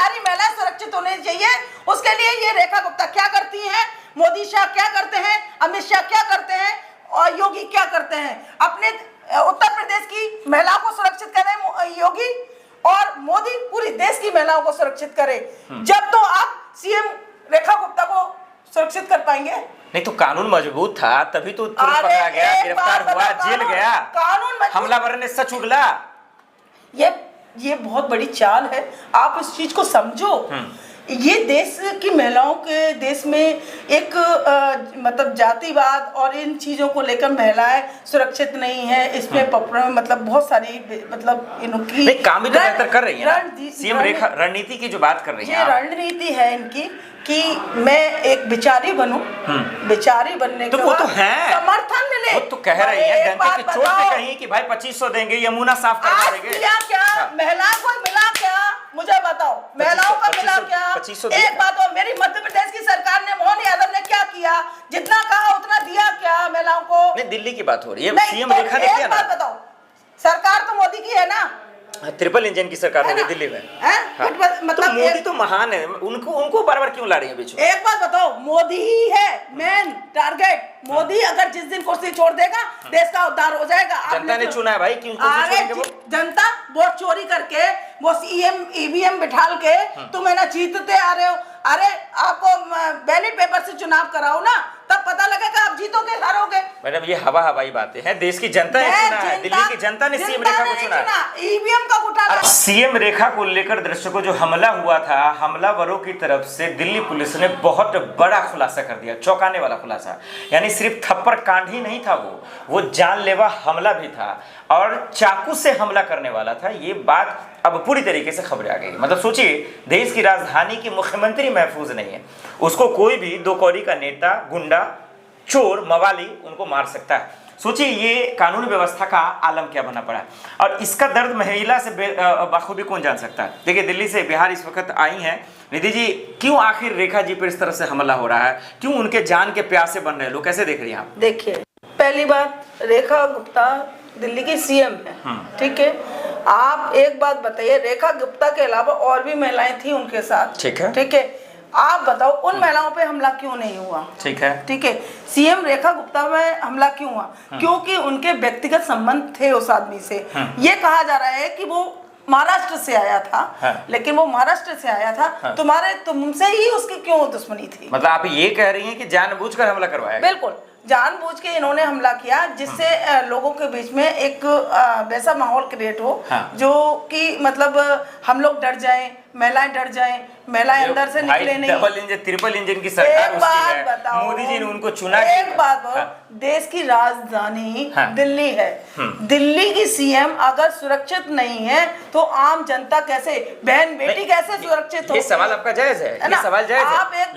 सारी महिलाएं सुरक्षित होनी चाहिए। उसके लिए ये रेखा गुप्ता क्या करती हैं, मोदी शाह क्या करते हैं, अमित शाह क्या करते हैं और योगी क्या करते हैं। अपने उत्तर प्रदेश की महिलाओं को सुरक्षित करें योगी, और मोदी पूरी देश की महिलाओं को सुरक्षित करे। जब तो आप सीएम रेखा गुप्ता को सुरक्षित कर पाएंगे। नहीं तो कानून मजबूत था तभी तो तुरंत पकड़ा गया, गिरफ्तार हुआ, जेल गया। कानून हमलावर ने सच उगला। ये बहुत बड़ी चाल है, आप इस चीज को समझो। ये देश की महिलाओं के देश में एक मतलब जातिवाद और इन चीजों को लेकर महिलाएं सुरक्षित नहीं है, इसमें मतलब बहुत सारी मतलब इनकी काम भी तो बेहतर कर रही है ना। सीएम रेखा रणनीति की जो बात कर रही है, ये रणनीति है इनकी कि मैं एक बिचारी बनूं, बिचारी बनने तो वो तो है समर्थन मिले। वो तो कह रही है डंके की चोट पे कहीं कि भाई 2500 देंगे, यमुना साफ करवा देंगे। क्या महिलाओं को मिला, क्या मुझे बताओ, महिलाओं का मिला क्या? एक बात और, मेरी मध्य प्रदेश की सरकार ने, मोहन यादव ने क्या किया? जितना कहा उतना दिया क्या महिलाओं को? नहीं, दिल्ली की बात हो रही है, सीएम रेखा ने किया ना। बात बताओ, सरकार तो मोदी की है ना, ट्रिपल इंजन की सरकार होगी दिल्ली में। मतलब तो मोदी तो महान है, उनको बार-बार क्यों ला रही है बीच में? एक बात बताओ, मोदी ही है मेन टारगेट। मोदी अगर जिस दिन कुर्सी छोड़ देगा, देश का उद्धार हो जाएगा। जनता ने चुना है भाई, क्यों कुर्सी छोड़ेंगे वो? जनता वोट चोरी करके, वो ईवीएम बिठाल के तुम है ना जीतते आ रहे हो। अरे आपको बैलेट पेपर से चुनाव कराओ ना, तब पता लगेगा आप जीतोगे हारोगे। मैडम ये हवाई बातें हैं, देश की जनता ने चुना है, दिल्ली की जनता ने सीएम रेखा को चुना है। ईवीएम का घोटाला। सीएम रेखा को लेकर दर्शकों जो हमला हुआ था, हमलावरों की तरफ से दिल्ली पुलिस ने बहुत बड़ा खुलासा कर दिया, चौंकाने वाला खुलासा। यानी सिर्फ थप्पड़ कांड ही नहीं था, वो जानलेवा हमला भी था और चाकू से हमला करने वाला था। ये बात अब पूरी तरीके से खबरें आ गई। मतलब सोचिए, देश की राजधानी की मुख्यमंत्री महफूज नहीं है, उसको कोई भी दो कौड़ी का नेता, गुंडा, चोर, मवाली उनको मार सकता है। सोचिए ये कानून व्यवस्था का आलम क्या बना पड़ा है, और इसका दर्द महिला से बाखूबी कौन जान सकता है। देखिए दिल्ली से बिहार इस वक्त आई हैं निधि जी, क्यों आखिर रेखा जी पर इस तरह से हमला हो रहा है, क्यों उनके जान के प्यासे बन रहे हैं लोग, कैसे देख रही हैं आप? देखिए, पहली बात, रेखा गुप्ता दिल्ली की सीएम है, ठीक है। आप एक बात बताइए, रेखा गुप्ता के अलावा और भी महिलाएं थी उनके साथ, ठीक है, ठीक है। आप बताओ उन महिलाओं पे हमला क्यों नहीं हुआ? ठीक है, ठीक है। सीएम रेखा गुप्ता में हमला क्यों हुआ? क्योंकि उनके व्यक्तिगत संबंध थे उस आदमी से। ये कहा जा रहा है कि वो महाराष्ट्र से आया था, लेकिन वो महाराष्ट्र से आया था, तुमसे ही उसकी क्यों दुश्मनी थी? मतलब आप ये कह रही हैं कि जानबूझकर हमला करवाया? बिल्कुल जानबूझ के इन्होंने हमला किया, जिससे लोगों के बीच में एक वैसा माहौल क्रिएट हो जो कि मतलब हम लोग डर जाएं, महिलाएं डर जाएं, महिलाएं अंदर से निकले नहीं। डबल इंजन, ट्रिपल इंजन की सरकार उसकी है, मोदी जी ने उनको चुना। एक बात बताओ, देश की राजधानी दिल्ली है, दिल्ली की सीएम अगर सुरक्षित नहीं है तो आम जनता कैसे, बहन बेटी कैसे सुरक्षित हो? ये सवाल आपका जायज है, ये सवाल जायज है। आप एक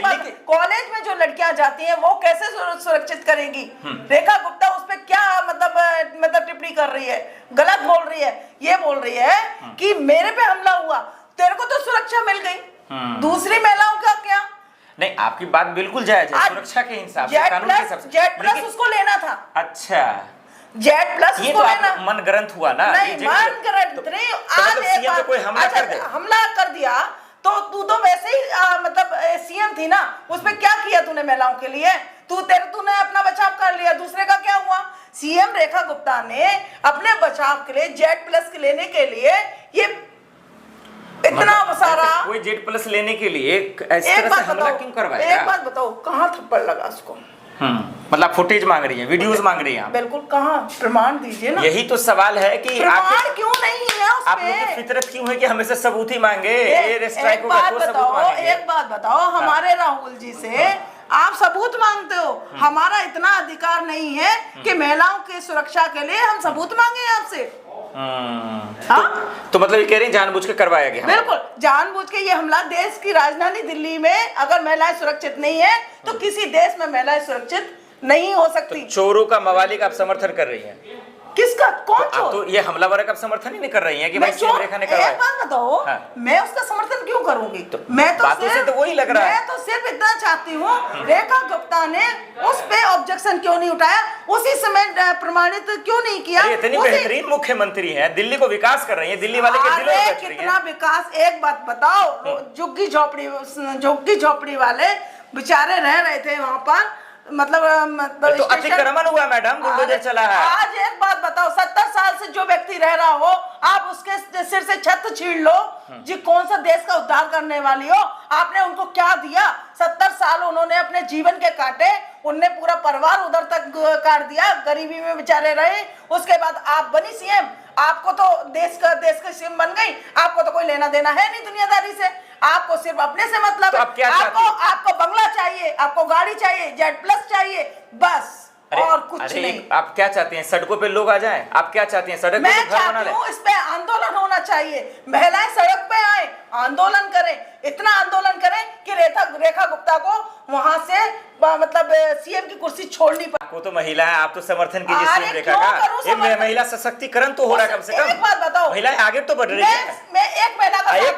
बात, कॉलेज में जो लड़कियां जाती हैं वो कैसे सुरक्षित करेगी? रेखा गुप्ता उस पर क्या मतलब टिप्पणी कर रही है, गलत बोल रही है। ये बोल रही है कि मेरे पे हमला हुआ, तेरे को तो सुरक्षा मिल गई, दूसरी महिलाओं का क्या? नहीं, आपकी बात बिल्कुल जायज है, सुरक्षा के हिसाब से, कानून के हिसाब से। जेट प्लस उसको लेना था। अच्छा, जेट प्लस ये तो लेना मन ग्रंथ हुआ ना? नहीं, मन ग्रंथ नहीं। आज सीएम पे कोई हमला कर दिया तो तू तो वैसे ही मतलब सीएम थी ना, उसमें क्या किया तूने महिलाओं के लिए? तूने अपना बचाव कर लिया, दूसरे का क्या हुआ? सीएम रेखा गुप्ता ने अपने बचाव के लिए जेट प्लस लेने के लिए ये इतना सारा, कोई जेट प्लस लेने के लिए इस तरह से हमला क्यों करवाया? एक बात बताओ, कहाँ थप्पड़ लगा उसको? मतलब फुटेज मांग रही है, वीडियोस मांग रही हैं। बिल्कुल, कहाँ? प्रमाण दीजिए ना। यही तो सवाल है कि प्रमाण क्यों नहीं है उसपे? आप लोगों की फितरत क्यों है कि हमेशा सबूत ही मांगे? एक बात बताओ, हमारे राहुल जी से आप सबूत मांगते हो, हमारा इतना अधिकार नहीं है कि महिलाओं की सुरक्षा के लिए हम सबूत मांगे आपसे। तो मतलब ये कह रहे हैं जानबूझ के करवाया गया? बिल्कुल जानबूझ के ये हमला। देश की राजधानी दिल्ली में अगर महिलाएं सुरक्षित नहीं है तो किसी देश में महिलाएं सुरक्षित नहीं हो सकती। तो चोरों का, मवाली का आप समर्थन कर रही हैं? किसका? कौन चोर? तो ये हमलावर का समर्थन ही नहीं कर रही हैं कि भाई सीएम रेखा ने करवाया? एक बात बताओ, मैं उसका समर्थन क्यों करूंगी। तो बातों से तो वही लग रहा है। मैं तो सिर्फ इतना चाहती हूँ, रेखा गुप्ता ने उस पे ऑब्जेक्शन क्यों नहीं उठाया, उसी समय प्रमाणित क्यों नहीं किया। इतनी बेहतरीन मुख्यमंत्री है, दिल्ली को विकास कर रही है, दिल्ली वाले के दिलों में बच रही है। कितना विकास, एक बात बताओ, झुग्गी झोपड़ी वाले बेचारे रह रहे थे वहां पर, मतलब तो अतिक्रमण हुआ मैडम, बुलडोजर चला है। आज एक बात बताओ, 70 साल से जो व्यक्ति रह रहा हो, आप उसके सिर से छत छीन लो, जी कौन सा देश का उद्धार करने वाली हो, आपने उनको क्या दिया। 70 साल उन्होंने अपने जीवन के काटे, उनने पूरा परिवार उधर तक काट दिया, गरीबी में बेचारे रहे। उसके बाद आप बनी सीएम, आपको तो देश का सीएम बन गई, आपको तो कोई लेना देना है नहीं दुनियादारी से, आपको सिर्फ अपने से मतलब तो है। आपको बंगला चाहिए, आपको गाड़ी चाहिए, जेड प्लस चाहिए, बस और कुछ नहीं। आप क्या चाहते हैं, सड़कों पे लोग आ जाएं? आप क्या चाहते हैं, सड़क पे मैं घर बना चाहती ले? हूँ इस पे आंदोलन होना चाहिए, महिलाएं सड़क पे आए, आंदोलन करें, इतना आंदोलन करें कि रेखा गुप्ता को वहां से मतलब सीएम की कुर्सी छोड़नी पड़े। आपको तो महिला है, आप तो समर्थन कीजिए सीएम रेखा का। ये महिला सशक्तिकरण तो हो रहा है कम से कम। एक बात बताओ, महिलाएं आगे तो बढ़ रही है। मैं एक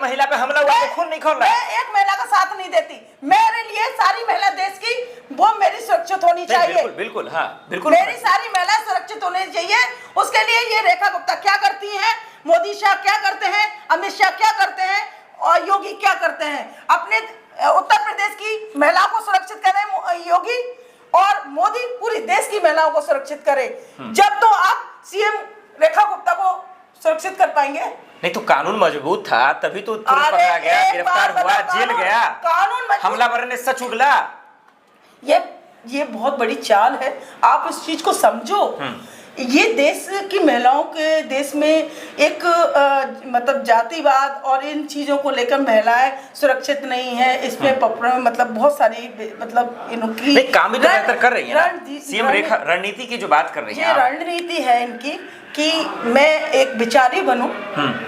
महिला पे हमला हुआ तो खून नहीं खोल रहा है। मैं एक महिला का साथ नहीं देती, मेरे लिए सारी महिला देश की वो मेरी सुरक्षित होनी चाहिए। बिल्कुल बिल्कुल, हाँ बिल्कुल, मेरी सारी महिलाएं सुरक्षित होनी चाहिए। उसके लिए ये रेखा गुप्ता क्या करती हैं, मोदी शाह क्या करते हैं, अमित शाह क्या करते हैं और योगी क्या करते हैं, अपने उत्तर प्रदेश की महिलाओं को सुरक्षित करें योगी, और मोदी पूरी देश की महिलाओं को सुरक्षित करे। जब तो आप सीएम रेखा गुप्ता को सुरक्षित कर पाएंगे। नहीं तो कानून मजबूत था, तभी तो तुरंत पकड़ा गया, गिरफ्तार हुआ, जेल गया, हमलावर ने सच उगला। ये बहुत बड़ी चाल है, आप इस चीज को समझो। ये देश की महिलाओं के देश में एक मतलब जातिवाद और इन चीजों को लेकर महिलाएं सुरक्षित नहीं है, इसमें मतलब बहुत सारी मतलब इनकी काम भी तो बेहतर कर रही है। सीएम रेखा रणनीति की जो बात कर रही है, ये रणनीति है इनकी कि मैं एक बिचारी बनूं,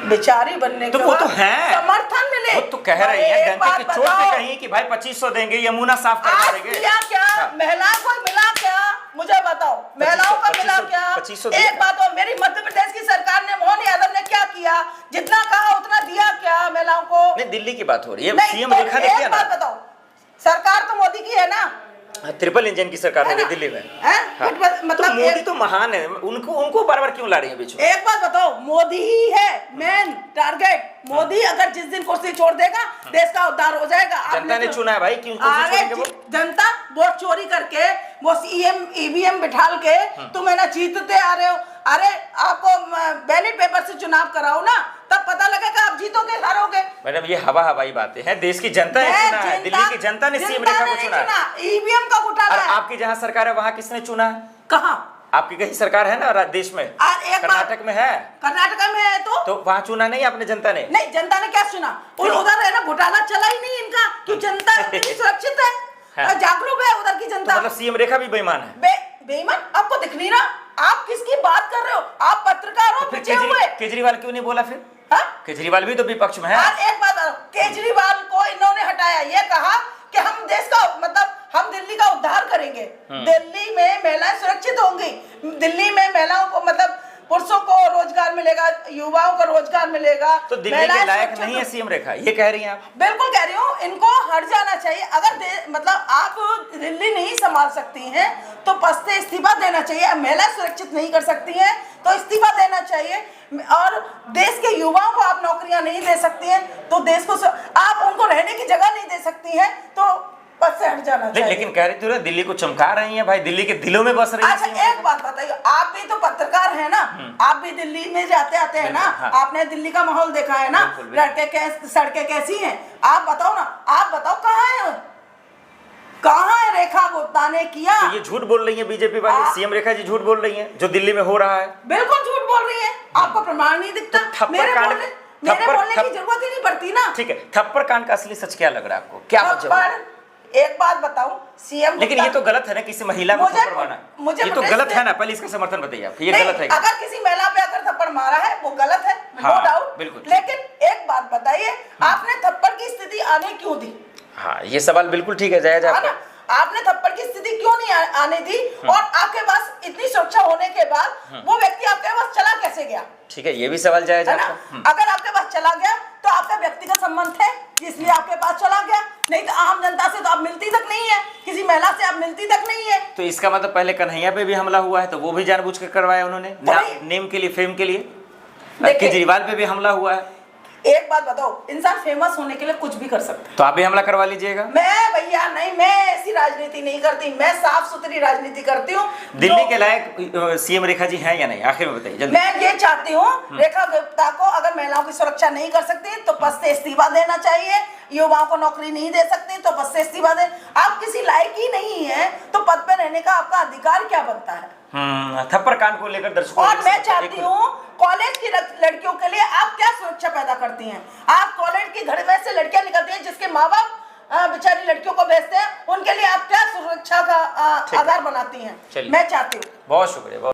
बिचारी बनने तो वो तो है, समर्थन मिले। वो तो कह रही है, जनता की चोट पे कहीं कि भाई 2500 देंगे, यमुना साफ करवा देंगे। क्या महिलाओं को मिला, क्या मुझे बताओ, महिलाओं का मिला क्या? एक बात और, मेरी मध्य प्रदेश की सरकार ने, मोहन यादव ने क्या किया, जितना कहा उतना दिया क्या महिलाओं को? नहीं, दिल्ली की बात हो रही है, सीएम रेखा ने किया ना। बात बताओ, सरकार तो मोदी की है ना, ट्रिपल इंजन की सरकार हो गई दिल्ली में। हाँ। मतलब तो मोदी तो महान है, उनको बार बार क्यों ला रही है बीच में? एक बात बताओ, मोदी ही है मेन टारगेट। मोदी अगर जिस दिन कुर्सी छोड़ देगा, देश का उद्धार हो जाएगा। जनता ने चुना है भाई, क्यों कुर्सी छोड़ेंगे वो? जनता वोट चोरी करके, वो ईवीएम बिठाल के तुम है ना जीतते आ रहे हो। अरे आपको बैलेट पेपर से चुनाव कराओ ना, तब पता लगेगा आप जीतोगे हारोगे। मैडम ये हवाई बातें हैं, देश की जनता ने चुना है, दिल्ली की जनता ने सीएम रेखा को चुना है। ईवीएम का घोटाला है। आपकी जहाँ सरकार है वहाँ किसने चुना है? कहाँ? आपकी कहीं सरकार है ना देश में? कर्नाटक में है। कर्नाटक में है तो वहाँ चुना नहीं आपने जनता ने? नहीं, जनता ने क्या चुना? उधर है ना घोटाला चला ही नहीं इनका, क्यों? जनता सुरक्षित है, जागरूक है उधर की जनता। मतलब सीएम रेखा भी बेईमान है? बेईमान आपको दिख नहीं रहा? आप किसकी बात कर रहे हो? आप पत्रकार हो, बचे हुए। केजरीवाल क्यों नहीं बोला फिर? केजरीवाल भी तो विपक्ष में है। एक बात, केजरीवाल को इन्होंने हटाया, ये कहा कि हम देश का मतलब हम दिल्ली का उद्धार करेंगे, दिल्ली में महिलाएं सुरक्षित होंगी, दिल्ली में महिलाओं को मतलब पुरुषों को रोजगार मिलेगा, युवाओं को रोजगार मिलेगा। तो दिल्ली के लायक नहीं है सीएम रेखा, ये कह रही हैं आप? बिल्कुल कह रही हूँ, इनको हट जाना चाहिए। अगर मतलब आप दिल्ली नहीं संभाल सकती हैं तो पस्ते इस्तीफा देना चाहिए। महिला सुरक्षित नहीं कर सकती हैं तो इस्तीफा देना चाहिए। और देश के युवाओं को आप नौकरियां नहीं दे सकती हैं तो देश को आप उनको रहने की जगह नहीं दे सकती हैं तो पद से हट जाना चाहिए। लेकिन कह रही थी दिल्ली को चमका रही हैं भाई, दिल्ली के दिलों में बस रही हैं। अच्छा एक बात बताइए, आप भी तो पत्रकार हैं ना, आप भी दिल्ली में जाते आते हैं ना, आपने दिल्ली का माहौल देखा है ना, सड़कें कैसी हैं, आप बताओ ना, आप बताओ कहाँ है रेखा गुप्ता ने किया? तो ये झूठ बोल रही है बीजेपी वाली, सीएम रेखा जी झूठ बोल रही हैं जो दिल्ली में हो रहा है। बिल्कुल झूठ बोल रही है, आपको प्रमाण नहीं दिखता? मेरे बोलने की जरूरत ही नहीं पड़ती ना। ठीक है, थप्पड़ कांड का असली सच क्या लग रहा है आपको? क्या एक बात बताऊं, सीएम, लेकिन ये तो गलत है ना, किसी महिला को थप्पड़ मारना, ये तो गलत है ना। पहले इसका समर्थन बताइए आप, ये गलत है। अगर किसी महिला पे अगर थप्पड़ मारा है वो गलत है, नो डाउट, बिल्कुल। लेकिन एक बात बताइए, आपने थप्पड़ की स्थिति आने क्यों दी? हाँ, ये सवाल बिल्कुल ठीक है, जायज है। आपने थप्पड़ की स्थिति क्यों नहीं आने दी? और आपके पास इतनी सुरक्षा होने के बाद वो व्यक्ति आपके पास चला कैसे गया? ठीक है, ये भी सवाल जायज है। अगर आपके पास चला गया तो आपका व्यक्तिगत संबंध है इसलिए आपके पास चला गया, नहीं तो आम जनता से तो आप मिलती तक नहीं है, किसी महिला से आप मिलती तक नहीं है। तो इसका मतलब पहले कन्हैया पे भी हमला हुआ है तो वो भी जानबूझ कर करवाया उन्होंने, नेम के लिए, फेम के लिए। केजरीवाल पे भी हमला हुआ है। एक बात बताओ, इंसान फेमस होने के लिए कुछ भी कर सकता है, तो आप भी हमला करवा लीजिएगा। मैं भैया नहीं, मैं ऐसी राजनीति नहीं करती, मैं साफ सुथरी राजनीति करती हूँ। दिल्ली के लायक सीएम रेखा जी हैं या नहीं, आखिर में बताइए जल्दी। मैं ये चाहती हूँ रेखा गुप्ता को अगर महिलाओं की सुरक्षा नहीं कर सकती तो पद से इस्तीफा देना चाहिए, युवाओं को नौकरी नहीं दे सकती तो पद से इस्तीफा दे। आप किसी लायक ही नहीं है तो पद पे रहने का आपका अधिकार क्या बनता है? थप्पड़ कांड को लेकर दर्शकों, और मैं चाहती हूँ कॉलेज की लड़कियों के लिए आप क्या सुरक्षा पैदा करती हैं? आप कॉलेज की घर में से लड़कियां निकलती हैं जिसके माँ बाप बेचारी लड़कियों को भेजते हैं, उनके लिए आप क्या सुरक्षा का आधार बनाती हैं? मैं चाहती हूँ। बहुत शुक्रिया।